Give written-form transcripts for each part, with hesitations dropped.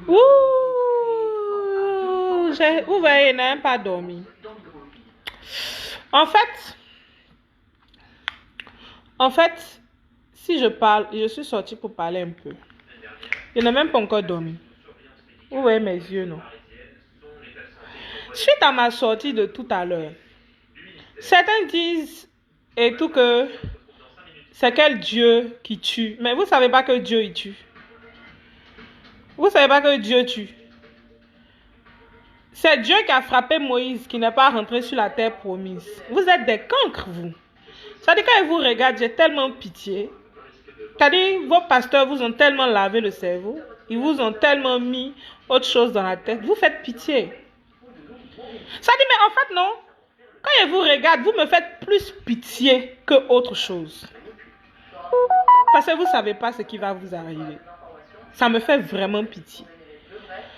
Ouh, vous voyez, il n'a même pas dormi. En fait, si je parle, je suis sortie pour parler un peu. Je n'ai même pas encore dormi. Vous voyez mes yeux, non? Suite à ma sortie de tout à l'heure, certains disent et tout que c'est quel Dieu qui tue. Mais vous ne savez pas que Dieu il tue. Vous ne savez pas que Dieu tue. C'est Dieu qui a frappé Moïse qui n'est pas rentré sur la terre promise. Vous êtes des cancres, vous. Ça dit quand ils vous regardent, j'ai tellement pitié. C'est-à-dire, vos pasteurs vous ont tellement lavé le cerveau. Ils vous ont tellement mis autre chose dans la tête. Vous faites pitié. Ça dit, mais en fait, non. Quand ils vous regardent, vous me faites plus pitié que autre chose. Parce que vous ne savez pas ce qui va vous arriver. Ça me fait vraiment pitié.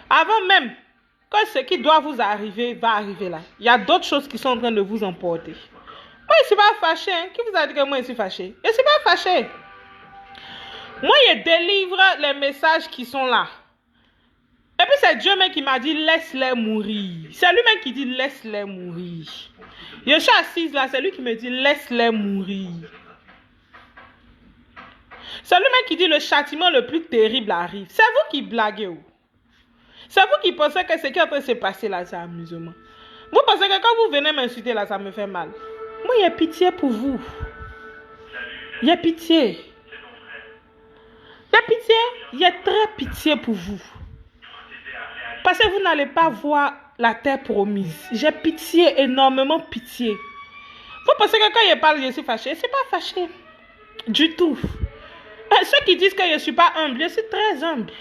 Avant même que ce qui doit vous arriver va arriver là. Il y a d'autres choses qui sont en train de vous emporter. Moi, je ne suis pas fâché. Hein? Qui vous a dit que moi, je suis fâché? Je ne suis pas fâché. Moi, je délivre les messages qui sont là. Et puis, c'est Dieu même qui m'a dit, laisse-les mourir. C'est lui-même qui dit, laisse-les mourir. Je suis assise là, c'est lui qui me dit, laisse-les mourir. C'est lui-même qui dit, le châtiment le plus terrible arrive. C'est vous qui blaguez. C'est vous qui pensez que ce qui est en train de se passer là, c'est amusement. Vous pensez que quand vous venez m'insulter là, ça me fait mal. Moi, il y a pitié pour vous. Il y a pitié. Il y a pitié. Il y a très pitié pour vous. Parce que vous n'allez pas voir la terre promise. J'ai pitié, énormément pitié. Vous pensez que quand je parle, je suis fâché. Je ne suis pas fâché. Du tout. Ceux qui disent que je ne suis pas humble, je suis très humble.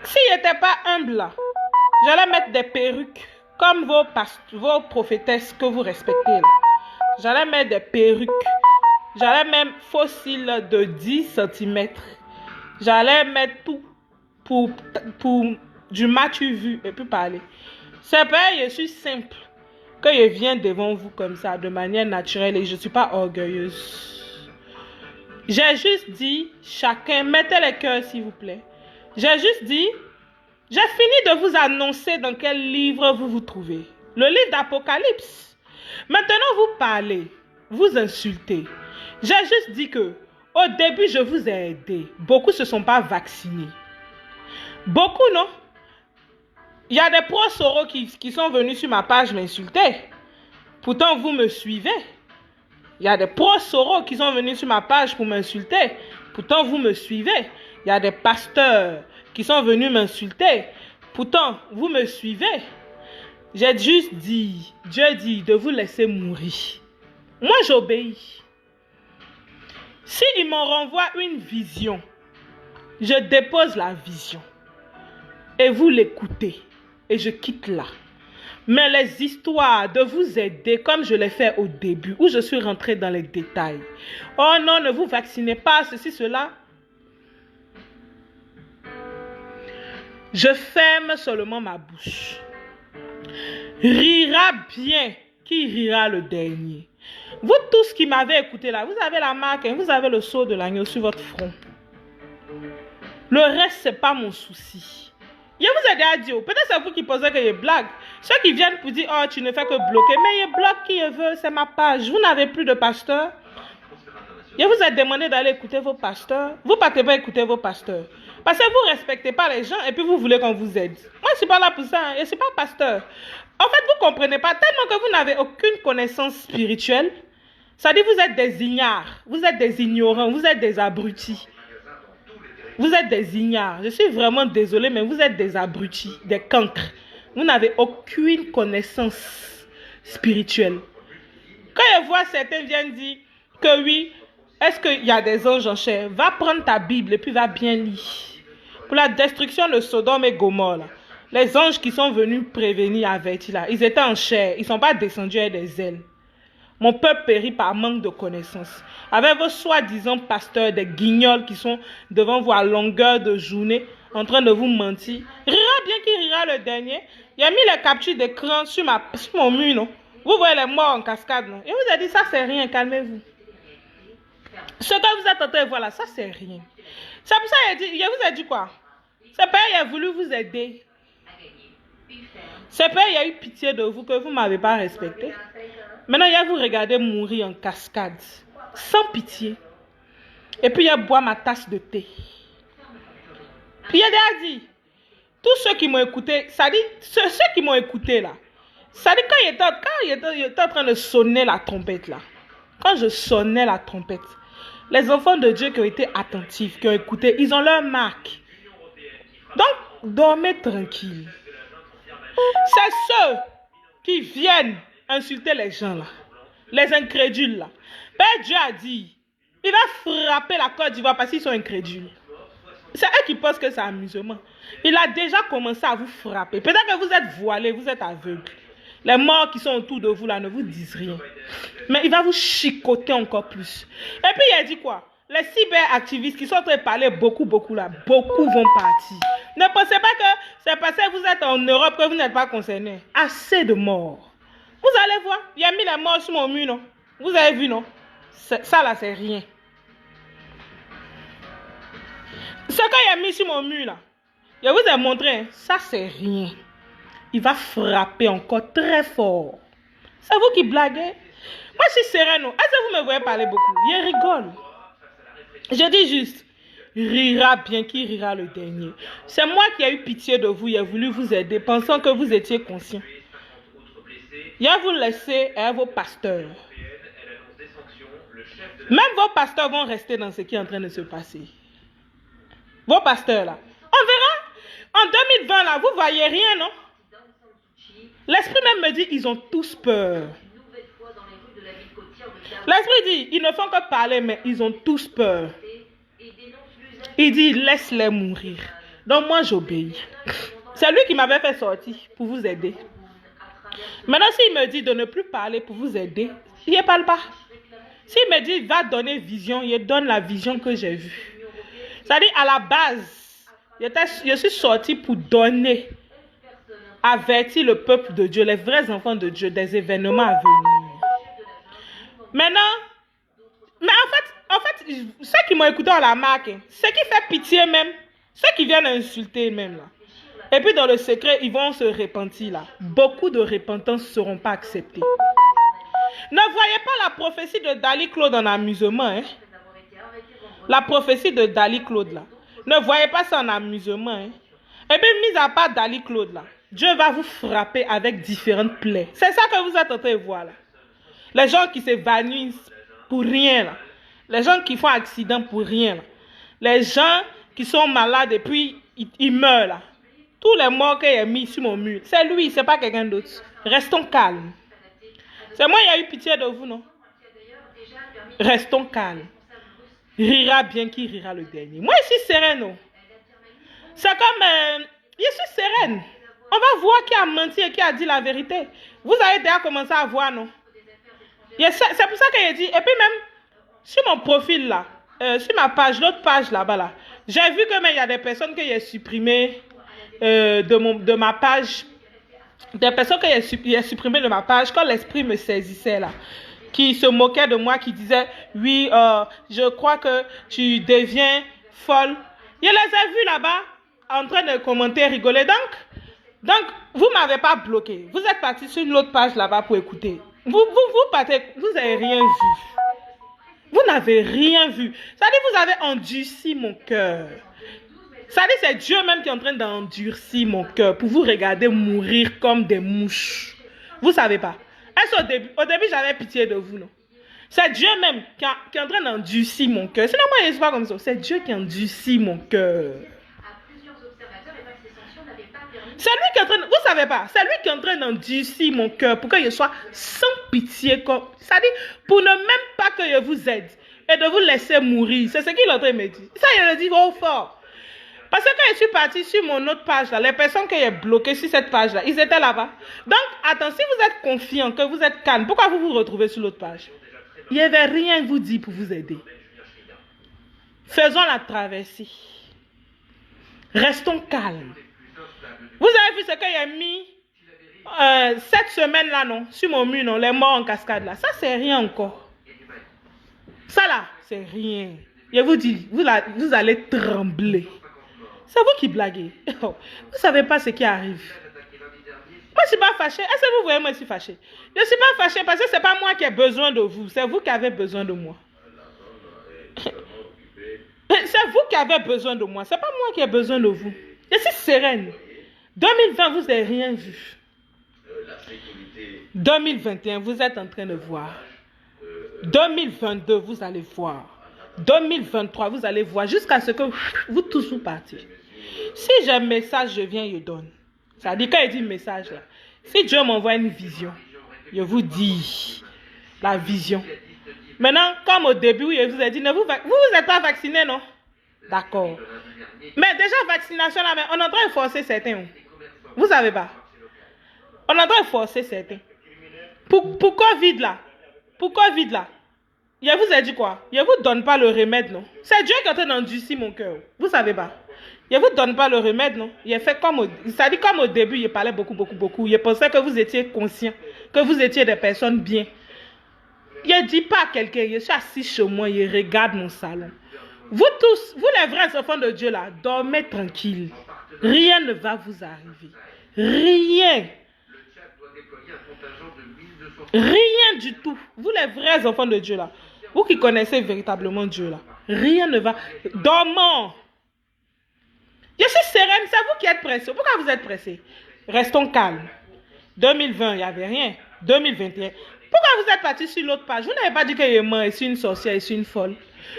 Si je n'étais pas humble là, j'allais mettre des perruques comme vos prophétesses que vous respectez là. J'allais mettre des perruques. J'allais même fossiles de 10 cm. J'allais mettre tout pour du m'as-tu vu et puis parler. C'est pas, je suis simple. Que je viens devant vous comme ça de manière naturelle et je ne suis pas orgueilleuse. J'ai juste dit, chacun, mettez les cœurs s'il vous plaît. J'ai juste dit, j'ai fini de vous annoncer dans quel livre vous vous trouvez. Le livre d'Apocalypse. Maintenant, vous parlez, vous insultez. J'ai juste dit que, au début, je vous ai aidé. Beaucoup ne se sont pas vaccinés. Beaucoup, non? Il y a des pros-soros qui sont venus sur ma page m'insulter. Pourtant, vous me suivez. Il y a des pros-soros qui sont venus sur ma page pour m'insulter. Pourtant, vous me suivez. Il y a des pasteurs qui sont venus m'insulter. Pourtant, vous me suivez. J'ai juste dit, Dieu dit de vous laisser mourir. Moi, j'obéis. S'il m'en renvoie une vision, je dépose la vision. Et vous l'écoutez. Et je quitte là. Mais les histoires de vous aider comme je l'ai fait au début, où je suis rentrée dans les détails. Oh non, ne vous vaccinez pas, ceci, cela. Je ferme seulement ma bouche. Rira bien qui rira le dernier. Vous tous qui m'avez écouté là, vous avez la marque, hein, vous avez le sceau de l'agneau sur votre front. Le reste, ce n'est pas mon souci. Je vous ai déjà dit, peut-être c'est vous qui posez que je blague. Ceux qui viennent pour dire, oh, tu ne fais que bloquer. Mais je bloque qui je veux, c'est ma page. Vous n'avez plus de pasteur. Je vous ai demandé d'aller écouter vos pasteurs. Vous ne partez pas écouter vos pasteurs. Parce que vous ne respectez pas les gens et puis vous voulez qu'on vous aide. Moi, je ne suis pas là pour ça. Hein. Je ne suis pas pasteur. En fait, vous ne comprenez pas tellement que vous n'avez aucune connaissance spirituelle. Ça dit, vous êtes des ignares. Vous êtes des ignorants. Vous êtes des abrutis. Vous êtes des ignares. Je suis vraiment désolée, mais vous êtes des abrutis, des cancres. Vous n'avez aucune connaissance spirituelle. Quand je vois certains viennent dire que oui, est-ce qu'il y a des anges en chair? Va prendre ta Bible et puis va bien lire. Pour la destruction de Sodome et Gomorrhe, là, les anges qui sont venus prévenir, avertir, là, ils étaient en chair. Ils ne sont pas descendus avec des ailes. Mon peuple périt par manque de connaissances. Avec vos soi-disant pasteurs, des guignols qui sont devant vous à longueur de journée, en train de vous mentir. Rira bien qui rira le dernier. Il a mis les captures d'écran sur mon mur, non? Vous voyez les morts en cascade, non? Et vous a dit, ça c'est rien, calmez-vous. Ce que vous êtes en train de voir là, ça c'est rien. C'est pour ça qu'il vous a dit quoi? C'est père, il a voulu vous aider. C'est père, il a eu pitié de vous que vous ne m'avez pas respecté. Maintenant, il a vous regarder mourir en cascade, sans pitié. Et puis, il a boire ma tasse de thé. Puis, il a dit, tous ceux qui m'ont écouté, ça dit, ceux qui m'ont écouté là, ça dit, quand il était en train de sonner la trompette là, quand je sonnais la trompette, les enfants de Dieu qui ont été attentifs, qui ont écouté, ils ont leur marque. Donc, dormez tranquille. C'est ceux qui viennent insulter les gens là, les incrédules là. Père Dieu a dit, il va frapper la Côte d'Ivoire parce qu'ils sont incrédules. C'est eux qui pensent que c'est amusement. Il a déjà commencé à vous frapper. Peut-être que vous êtes voilés, vous êtes aveugles. Les morts qui sont autour de vous là ne vous disent rien. Mais il va vous chicoter encore plus. Et puis il a dit quoi? Les cyberactivistes qui sont en train de parler beaucoup là, beaucoup vont partir. Ne pensez pas que c'est parce que vous êtes en Europe que vous n'êtes pas concernés. Assez de morts. Vous allez voir, il a mis les morts sur mon mur, non? Vous avez vu, non? Ça là, c'est rien. Ce qu'il a mis sur mon mur là, je vous ai montré, hein, ça c'est rien. Il va frapper encore très fort. C'est vous qui blaguez? Moi je suis sereine. Est-ce que vous me voyez parler beaucoup? Je rigole. Je dis juste, rira bien qui rira le dernier. C'est moi qui ai eu pitié de vous, j'ai voulu vous aider, pensant que vous étiez conscient. Il a vous laisser à vos pasteurs. Même vos pasteurs vont rester dans ce qui est en train de se passer. Vos pasteurs là. On verra. En 2020 là, vous voyez rien, non? L'esprit même me dit, ils ont tous peur. L'esprit dit, ils ne font que parler, mais ils ont tous peur. Il dit, laisse-les mourir. Donc moi, j'obéis. C'est lui qui m'avait fait sortir pour vous aider. Maintenant, s'il me dit de ne plus parler pour vous aider, il ne parle pas. S'il me dit, va donner vision, il donne la vision que j'ai vue. C'est-à-dire, à la base, je suis sorti pour donner, avertir le peuple de Dieu, les vrais enfants de Dieu, des événements à venir. Maintenant, mais en fait, ceux qui m'ont écouté, on la marque. Ceux qui fait pitié même, ceux qui viennent insulter même là. Et puis dans le secret, ils vont se repentir là. Beaucoup de repentances ne seront pas acceptées. Ne voyez pas la prophétie de Dali Claude en amusement. Hein? La prophétie de Dali Claude là. Ne voyez pas ça en amusement. Hein? Et puis, mis à part Dali Claude là, Dieu va vous frapper avec différentes plaies. C'est ça que vous êtes en train de voir là. Les gens qui s'évanouissent pour rien là. Les gens qui font accident pour rien là. Les gens qui sont malades et puis ils meurent là. Tous les morts qu'il a mis sur mon mur, c'est lui, c'est pas quelqu'un d'autre. Restons calmes. C'est moi qui ai eu pitié de vous, non? Restons calmes. Rira bien qui rira le dernier. Moi, je suis sereine. Non? C'est comme... je suis sereine. On va voir qui a menti et qui a dit la vérité. Vous avez déjà commencé à voir, non? C'est pour ça que j'ai dit... Et puis même, sur mon profil là, sur ma page, l'autre page là-bas, là, j'ai vu que il y a des personnes que j'ai supprimées de ma page. Des personnes que j'ai supprimées de ma page quand l'esprit me saisissait là. Qui se moquaient de moi, qui disaient, oui, je crois que tu deviens folle. Je les ai vus là-bas en train de commenter, rigoler. Donc vous ne m'avez pas bloqué. Vous êtes parti sur une autre page là-bas pour écouter. Vous partez, vous n'avez rien vu. Vous n'avez rien vu. Ça dit, vous avez endurci mon cœur. Ça dit, c'est Dieu même qui est en train d'endurcir mon cœur pour vous regarder mourir comme des mouches. Vous ne savez pas. Au début, j'avais pitié de vous, non? C'est Dieu même qui est en train d'endurcir mon cœur. Sinon, moi, je ne suis pas comme ça. C'est Dieu qui endurcit mon cœur. C'est lui qui est en train de... Vous savez pas, c'est lui qui est en train d'endurcir mon cœur pour que je sois sans pitié. Ça dit, pour ne même pas que je vous aide et de vous laisser mourir. C'est ce qu'il est en train de me dire. Ça, il le dit au fort. Parce que quand je suis partie sur mon autre page, là, les personnes que j'ai bloquées sur cette page-là, ils étaient là-bas. Donc, attends, si vous êtes confiant, que vous êtes calme, pourquoi vous vous retrouvez sur l'autre page? Il n'y avait rien à vous dire pour vous aider. Faisons la traversée. Restons calmes. Vous avez vu ce qu'il a mis cette semaine-là, non? Sur mon mur, non? Les morts en cascade, là. Ça, c'est rien encore. Ça, là, c'est rien. Je vous dis, vous allez trembler. C'est vous qui blaguez. Vous ne savez pas ce qui arrive. Moi, je ne suis pas fâchée. Est-ce que vous voyez, moi, je suis fâchée? Je ne suis pas fâchée parce que ce n'est pas moi qui ai besoin de vous. C'est vous qui avez besoin de moi. C'est vous qui avez besoin de moi. Ce n'est pas moi qui ai besoin de vous. Je suis sereine. 2020, vous n'avez rien vu. 2021, vous êtes en train de voir. 2022, vous allez voir. 2023, vous allez voir. Jusqu'à ce que vous tous vous partiez. Si j'ai un message, je viens, je donne. Ça dit, quand il dit message, là, si Dieu m'envoie une vision, je vous dis la vision. Maintenant, comme au début, je vous ai dit, vous êtes pas vacciné, non? D'accord. Mais déjà, vaccination, là, mais on est en train de forcer certains. Vous savez pas? On est en train de forcer certains. Pour Covid, là. Pour Covid, là. Je vous ai dit quoi? Je ne vous donne pas le remède, non? C'est Dieu qui est en train d'endurcir mon cœur. Vous savez pas? Je ne vous donne pas le remède, non? Il fait comme au début, il parlait beaucoup. Il pensait que vous étiez conscient, que vous étiez des personnes bien. Je ne dis pas à quelqu'un, je suis assis chez moi, je regarde mon salon. Vous tous, vous les vrais enfants de Dieu là, dormez tranquille. Rien ne va vous arriver. Rien. Rien du tout. Vous les vrais enfants de Dieu là, vous qui connaissez véritablement Dieu là, rien ne va. Dormons. Je suis sereine, c'est vous qui êtes pressés. Pourquoi vous êtes pressés? Restons calmes. 2020, il n'y avait rien. 2021. Pourquoi vous êtes partis sur l'autre page? Vous n'avez pas dit que je suis une sorcière, je suis une folle.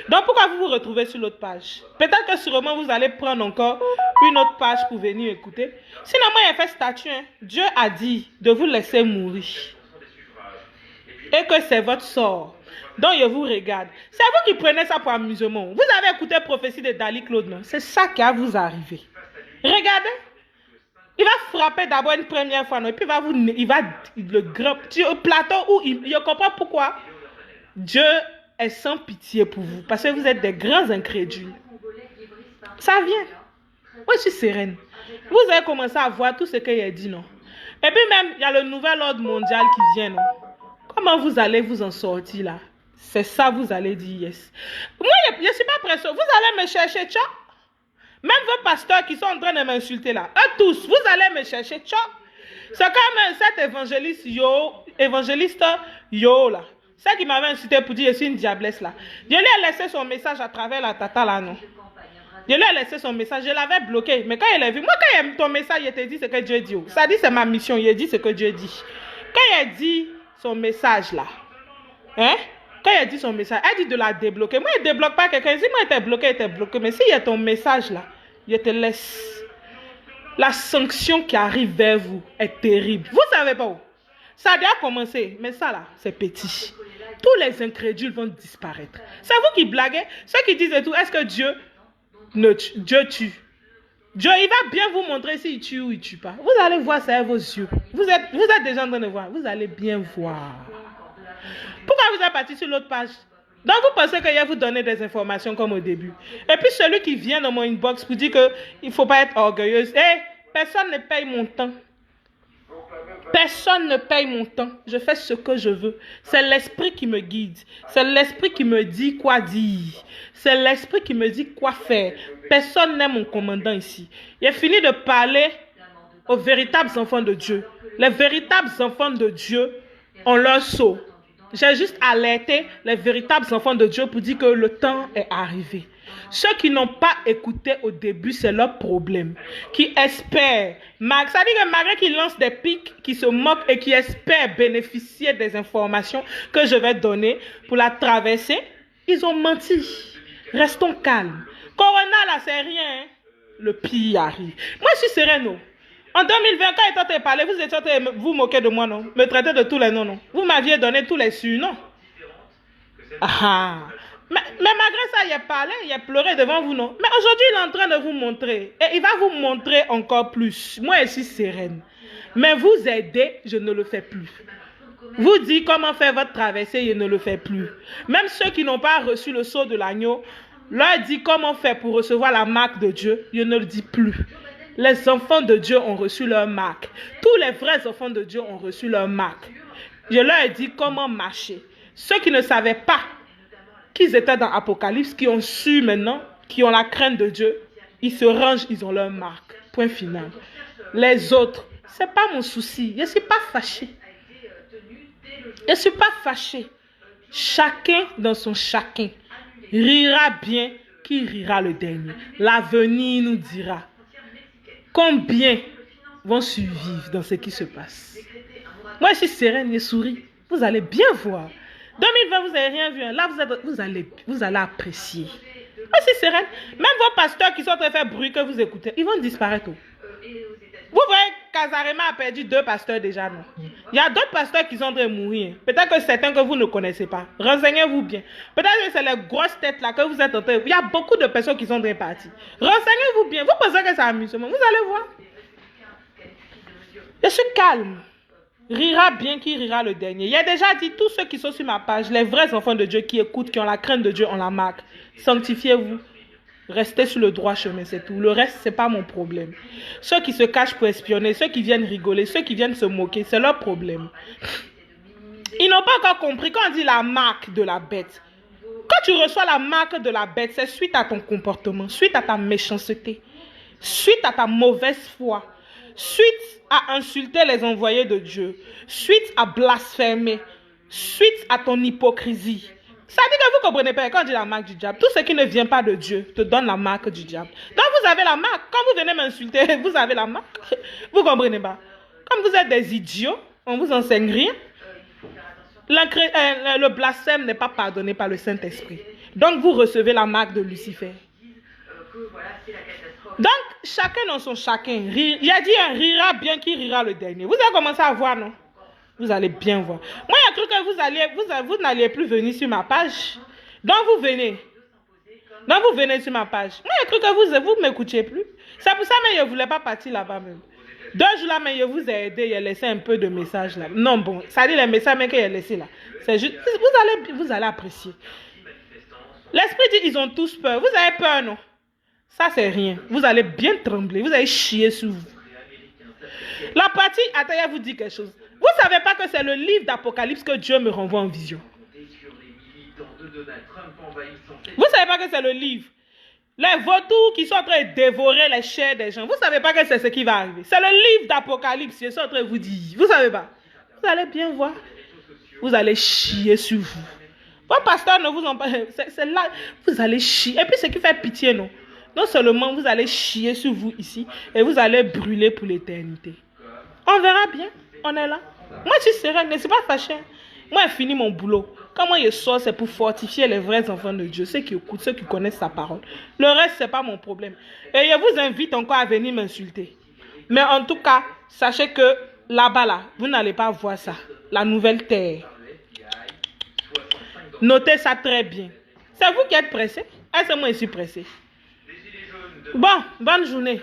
Donc pourquoi vous vous retrouvez sur l'autre page? Peut-être que sûrement vous allez prendre encore une autre page pour venir écouter. Sinon, moi, j'ai fait statut. Dieu a dit de vous laisser mourir. Et que c'est votre sort. Donc je vous regarde. C'est vous qui prenez ça pour amusement. Vous avez écouté la prophétie de Dali Claude, non? C'est ça qui va vous arriver. Regardez. Il va frapper d'abord une première fois, non? Et puis il va le grimper au plateau où je comprends pourquoi Dieu est sans pitié pour vous. Parce que vous êtes des grands incrédules. Ça vient. Moi, je suis sereine. Vous avez commencé à voir tout ce qu'il a dit, non? Et puis même, il y a le nouvel ordre mondial qui vient, non? Comment vous allez vous en sortir là? C'est ça, vous allez dire yes. Moi, je ne suis pas pressée. Vous allez me chercher, tcha. Même vos pasteurs qui sont en train de m'insulter là. Eux tous, vous allez me chercher, tcha. C'est comme cet évangéliste yo là. C'est qui m'avait insulté pour dire je suis une diablesse là. Je lui ai laissé son message à travers la tata là, non? Je lui ai laissé son message, je l'avais bloqué. Mais quand il a vu, moi quand il a ton message, il te dit ce que Dieu dit. Ça dit c'est ma mission, il a dit ce que Dieu dit. Quand il a dit son message là, hein? Quand il a dit son message, elle dit de la débloquer. Moi, il ne débloque pas quelqu'un. Si moi, il était bloqué. Mais s'il y a ton message là, je te laisse. La sanction qui arrive vers vous est terrible. Vous ne savez pas où? Ça a déjà commencé. Mais ça là, c'est petit. Tous les incrédules vont disparaître. C'est vous qui blaguez. Ceux qui disent et tout, est-ce que Dieu tue? Dieu, il va bien vous montrer s'il tue ou il ne tue pas. Vous allez voir ça avec vos yeux. Vous êtes déjà en train de voir. Vous allez bien voir. Pourquoi vous êtes parti sur l'autre page? Donc vous pensez que je vais vous donner des informations comme au début. Et puis celui qui vient dans mon inbox pour dire qu'il ne faut pas être orgueilleuse. Personne ne paye mon temps. Personne ne paye mon temps. Je fais ce que je veux. C'est l'esprit qui me guide. C'est l'esprit qui me dit quoi dire. C'est l'esprit qui me dit quoi faire. Personne n'est mon commandant ici. J'ai fini de parler aux véritables enfants de Dieu. Les véritables enfants de Dieu ont leur sceau. J'ai juste alerté les véritables enfants de Dieu pour dire que le temps est arrivé. Ceux qui n'ont pas écouté au début, c'est leur problème. Qui espèrent, ça dit que malgré qu'ils lancent des pics, qui se moquent et qui espèrent bénéficier des informations que je vais donner pour la traverser, ils ont menti. Restons calmes. Corona là, c'est rien. Hein? Le pire arrive. Moi, je suis sereine. En 2020, quand il était parlé, vous étiez en train de vous moquer de moi, non? Me traiter de tous les noms, non? Vous m'aviez donné tous les surnoms. Ah. Mais malgré ça, il a parlé, il a pleuré devant vous, non? Mais aujourd'hui, il est en train de vous montrer. Et il va vous montrer encore plus. Moi, je suis sereine. Mais vous aider, je ne le fais plus. Vous dites comment faire votre traversée, je ne le fais plus. Même ceux qui n'ont pas reçu le sceau de l'agneau, leur dit comment faire pour recevoir la marque de Dieu, je ne le dis plus. Les enfants de Dieu ont reçu leur marque. Tous les vrais enfants de Dieu ont reçu leur marque. Je leur ai dit comment marcher. Ceux qui ne savaient pas, qu'ils étaient dans Apocalypse, qui ont su maintenant, qui ont la crainte de Dieu, ils se rangent, ils ont leur marque. Point final. Les autres, ce n'est pas mon souci. Je ne suis pas fâché. Je ne suis pas fâché. Chacun dans son chacun rira bien qui rira le dernier. L'avenir nous dira combien vont survivre dans ce qui se passe. Moi, je suis sereine et souris. Vous allez bien voir. 2020, vous n'avez rien vu. Là, vous allez apprécier. Moi, je suis sereine. Même vos pasteurs qui sont en train de faire bruit que vous écoutez, ils vont disparaître. Vous voyez, Casarema a perdu 2 pasteurs déjà, non? Il y a d'autres pasteurs qui sont en train de mourir. Peut-être que certains que vous ne connaissez pas. Renseignez-vous bien. Peut-être que c'est les grosses têtes là que vous êtes en train de... Il y a beaucoup de personnes qui sont en train de partir. Renseignez-vous bien. Vous pensez que c'est amusement. Vous allez voir. Je suis calme. Rira bien qui rira le dernier. Il a déjà dit, tous ceux qui sont sur ma page, les vrais enfants de Dieu qui écoutent, qui ont la crainte de Dieu, on la marque. Sanctifiez-vous. Restez sur le droit chemin, c'est tout. Le reste, ce n'est pas mon problème. Ceux qui se cachent pour espionner, ceux qui viennent rigoler, ceux qui viennent se moquer, c'est leur problème. Ils n'ont pas encore compris quand on dit la marque de la bête. Quand tu reçois la marque de la bête, c'est suite à ton comportement, suite à ta méchanceté, suite à ta mauvaise foi, suite à insulter les envoyés de Dieu, suite à blasphémer, suite à ton hypocrisie. Ça dit que vous ne comprenez pas quand on dit la marque du diable. Tout ce qui ne vient pas de Dieu te donne la marque du diable. Donc vous avez la marque. Quand vous venez m'insulter, vous avez la marque. Vous ne comprenez pas. Comme vous êtes des idiots, on ne vous enseigne rien. Le blasphème n'est pas pardonné par le Saint-Esprit. Donc vous recevez la marque de Lucifer. Donc chacun dans son chacun. Il a dit un rira bien qui rira le dernier. Vous avez commencé à voir, non? Vous allez bien voir. Moi, il y a cru que vous n'alliez plus venir sur ma page. Donc, vous venez. Donc, vous venez sur ma page. Moi, il y a cru que vous ne m'écoutiez plus. C'est pour ça que je ne voulais pas partir là-bas même. 2 jours là, mais je vous ai aidé. Il a laissé un peu de messages là. Non, bon. Ça dit les messages mais qu'il a laissé là. C'est juste. Vous allez apprécier. L'esprit dit ils ont tous peur. Vous avez peur, non? Ça, c'est rien. Vous allez bien trembler. Vous allez chier sur vous. La partie, attendez, vous dit quelque chose. Vous ne savez pas que c'est le livre d'Apocalypse que Dieu me renvoie en vision. Vous ne savez pas que c'est le livre. Les vautours qui sont en train de dévorer les chairs des gens. Vous ne savez pas que c'est ce qui va arriver. C'est le livre d'Apocalypse. Je suis en train de vous dire. Vous ne savez pas. Vous allez bien voir. Vous allez chier sur vous. Vos pasteurs ne vous ont pas... C'est là. Vous allez chier. Et puis ce qui fait pitié, non. Non seulement vous allez chier sur vous ici. Et vous allez brûler pour l'éternité. On verra bien. On est là. Moi, je suis sereine, ne suis pas fâchée. Moi, j'ai fini mon boulot. Quand moi, je sors, c'est pour fortifier les vrais enfants de Dieu, ceux qui écoutent, ceux qui connaissent sa parole. Le reste, ce n'est pas mon problème. Et je vous invite encore à venir m'insulter. Mais en tout cas, sachez que là-bas, là, vous n'allez pas voir ça. La nouvelle terre. Notez ça très bien. C'est vous qui êtes pressé. Est-ce que moi, je suis pressé? Bon, bonne journée.